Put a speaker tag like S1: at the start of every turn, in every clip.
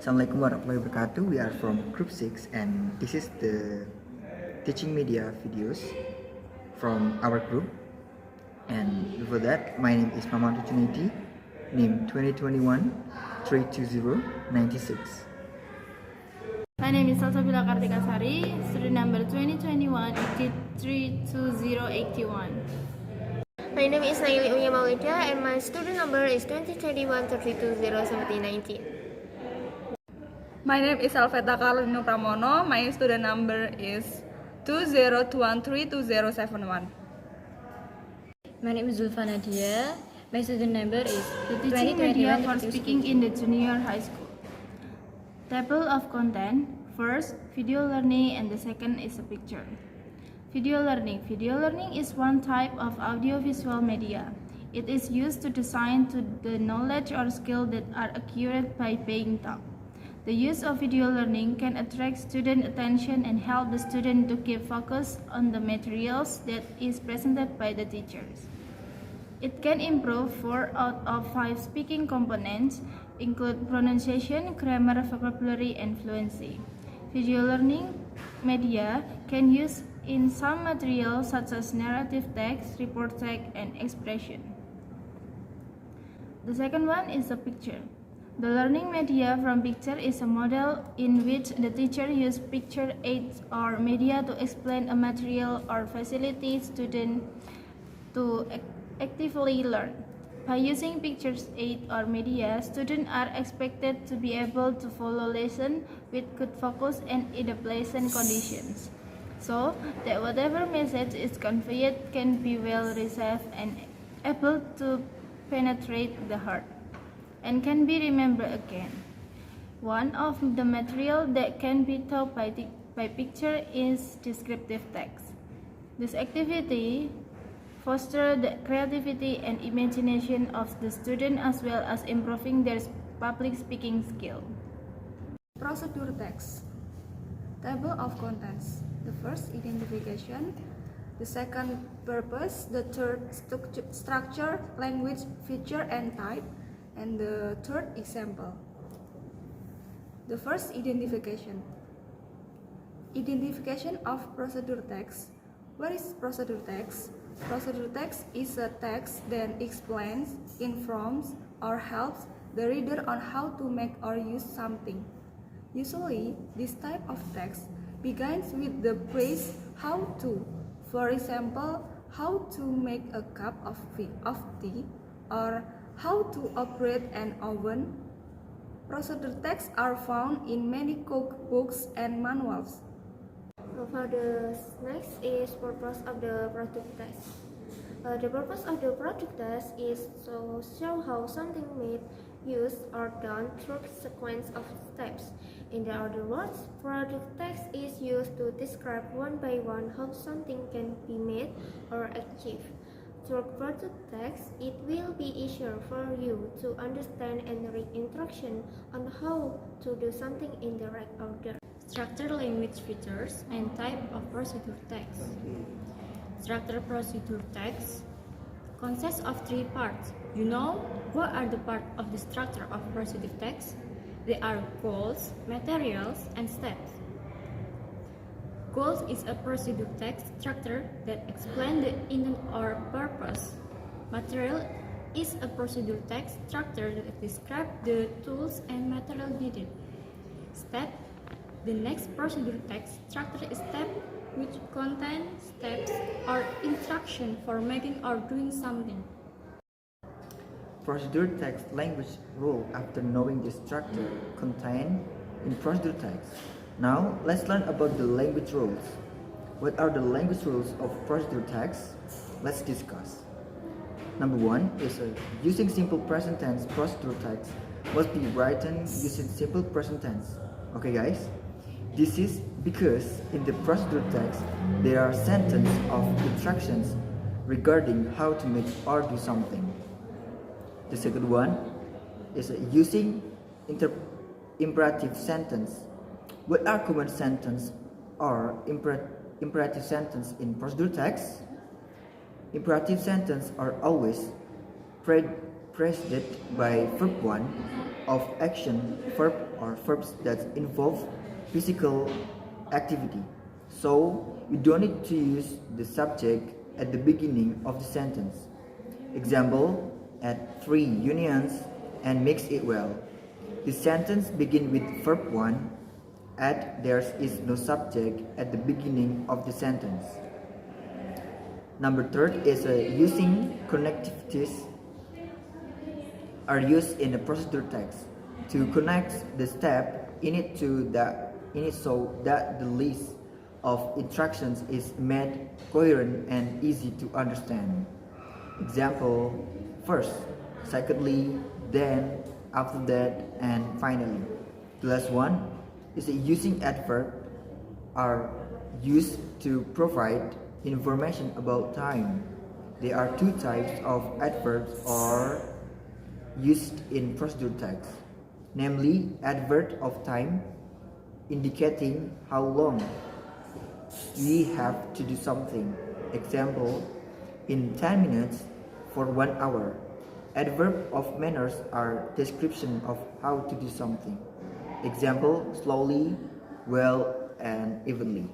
S1: Assalamualaikum warahmatullahi wabarakatuh. We are from group 6 and this is the teaching media videos from our group. And before that, my name is Nur Junaidi, name 2021-320-96.
S2: My name is Salsabila Kartika, student number 2021-832081.
S3: My name is Naili Maulida and my student number is 2021-320719.
S4: My name is Elveta Carolino Pramono. My student number is 2021-32071.
S5: My name is Zulfa Nadia. My student number is
S2: The teaching media for speaking in the junior high school. Table of content. First, video learning, and the second is a picture. Video learning. Video learning is one type of audiovisual media. It is used to design to the knowledge or skill that are acquired by being taught. The use of video learning can attract student attention and help the student to keep focus on the materials that is presented by the teachers. It can improve 4 out of 5 speaking components, include pronunciation, grammar, vocabulary, and fluency. Video learning media can use in some materials such as narrative text, report text, and expression. The second one is a picture. The learning media from picture is a model in which the teacher uses picture aids or media to explain a material or facilitate students to actively learn. By using pictures aid or media, students are expected to be able to follow lesson with good focus and in a pleasant conditions, so that whatever message is conveyed can be well received and able to penetrate the heart and can be remembered again. One of the material that can be taught by picture is descriptive text. This activity fosters the creativity and imagination of the student as well as improving their public speaking skill.
S4: Procedure text. Table of contents. The first, identification. The second, purpose. The third, structure, language, feature, and type. And the third, example. The first, identification. Identification of procedure text. What is procedure text? Procedure text is a text that explains, informs, or helps the reader on how to make or use something. Usually, this type of text begins with the phrase how to. For example, how to make a cup of tea, or how to operate an oven. Procedure texts are found in many cookbooks and manuals.
S3: For the next is purpose of the project text. The purpose of the project text is to show how something made, used, or done through a sequence of steps. In other words, project text is used to describe one by one how something can be made or achieved. Through project text, it will be easier for you to understand and read instructions on how to do something in the right order.
S5: structure, language features, and type of procedure text. Structure procedure text consists of 3 parts. You know what are the parts of the structure of procedure text? They are goals, materials, and steps. Goals is a procedure text structure that explains the intent or purpose. Material is a procedure text structure that describes the tools and material needed. Step. The next procedure text structure is step, which contains steps or instruction for making or doing something.
S1: Procedure text language rule after knowing the structure contained in procedure text. Now let's learn about the language rules. What are the language rules of procedure text? Let's discuss. Number 1 is using simple present tense. Procedure text must be written using simple present tense. Okay guys? This is because in the procedure text there are sentences of instructions regarding how to make or do something. The second one is using imperative sentence. What are common sentence or imperative sentence in procedure text? Imperative sentences are always preceded by verb 1 of action, verb or verbs that involve physical activity. So you don't need to use the subject at the beginning of the sentence. Example, add 3 unions and mix it well. The sentence begins with verb 1. Add there is no subject at the beginning of the sentence. Number 3 is using connectivities are used in the procedure text to connect the step in it so that the list of instructions is made coherent and easy to understand. Example, first, secondly, then, after that, and finally. The last one is using adverb are used to provide information about time. There are 2 types of adverbs are used in procedure text, namely adverb of time indicating how long we have to do something. Example, in 10 minutes, for 1 hour. Adverb of manners are description of how to do something. Example, slowly, well, and evenly.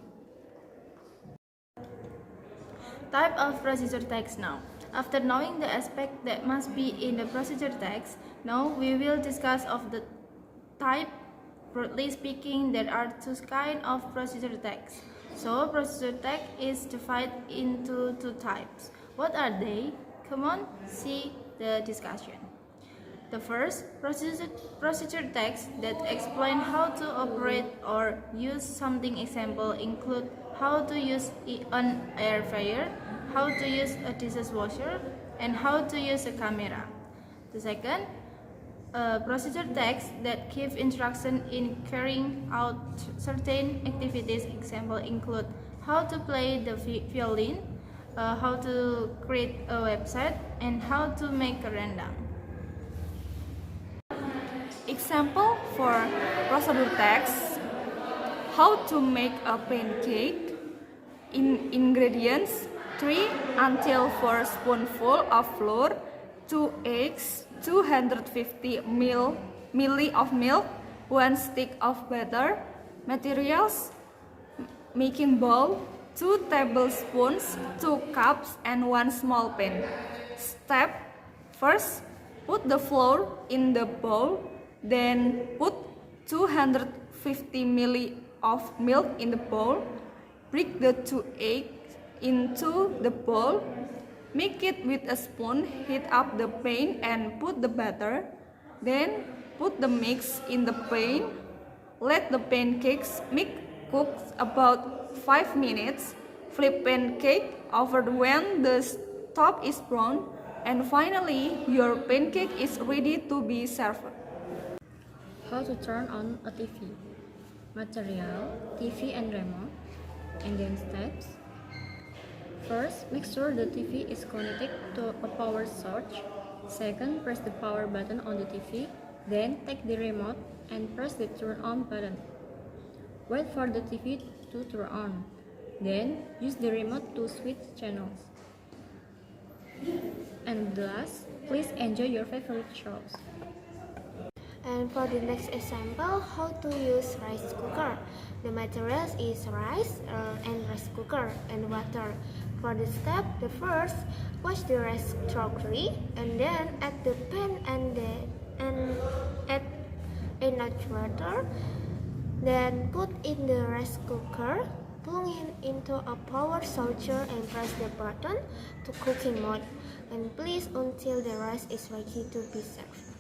S2: Type of procedure text now. After knowing the aspect that must be in the procedure text, now we will discuss of the type. Broadly speaking, there are 2 kinds of procedure text. So procedure text is divided into 2 types. What are they? Come on, see the discussion. The first, procedure text that explain how to operate or use something. Example include how to use an air fryer, how to use a dishwasher, and how to use a camera. The second, procedure text that give instruction in carrying out certain activities. Example include how to play the violin, how to create a website, and how to make a rendang.
S4: Example for procedure text: how to make a pancake. Ingredients: 3 until 4 spoonful of flour, 2 eggs, 250 ml of milk, 1 stick of butter. Materials: making bowl, 2 tablespoons, 2 cups, and 1 small pan. Step: first, put the flour in the bowl, then put 250 ml of milk in the bowl. Break the 2 eggs into the bowl. Make it with a spoon, heat up the pan and put the butter. Then put the mix in the pan. Let the pancakes mix cook about 5 minutes. Flip pancake over when the top is brown. And finally, your pancake is ready to be served.
S5: How to turn on a TV. Material, TV and remote. And then steps. First, make sure the TV is connected to a power source. Second, press the power button on the TV. Then take the remote and press the turn on button. Wait for the TV to turn on. Then use the remote to switch channels. And last, please enjoy your favorite shows.
S3: And for the next example, how to use rice cooker. The materials is rice and rice cooker and water. For the step, the first, wash the rice thoroughly and then add the pan and add enough water. Then put in the rice cooker, plug it into a power source and press the button to cooking mode. And please until the rice is ready to be served.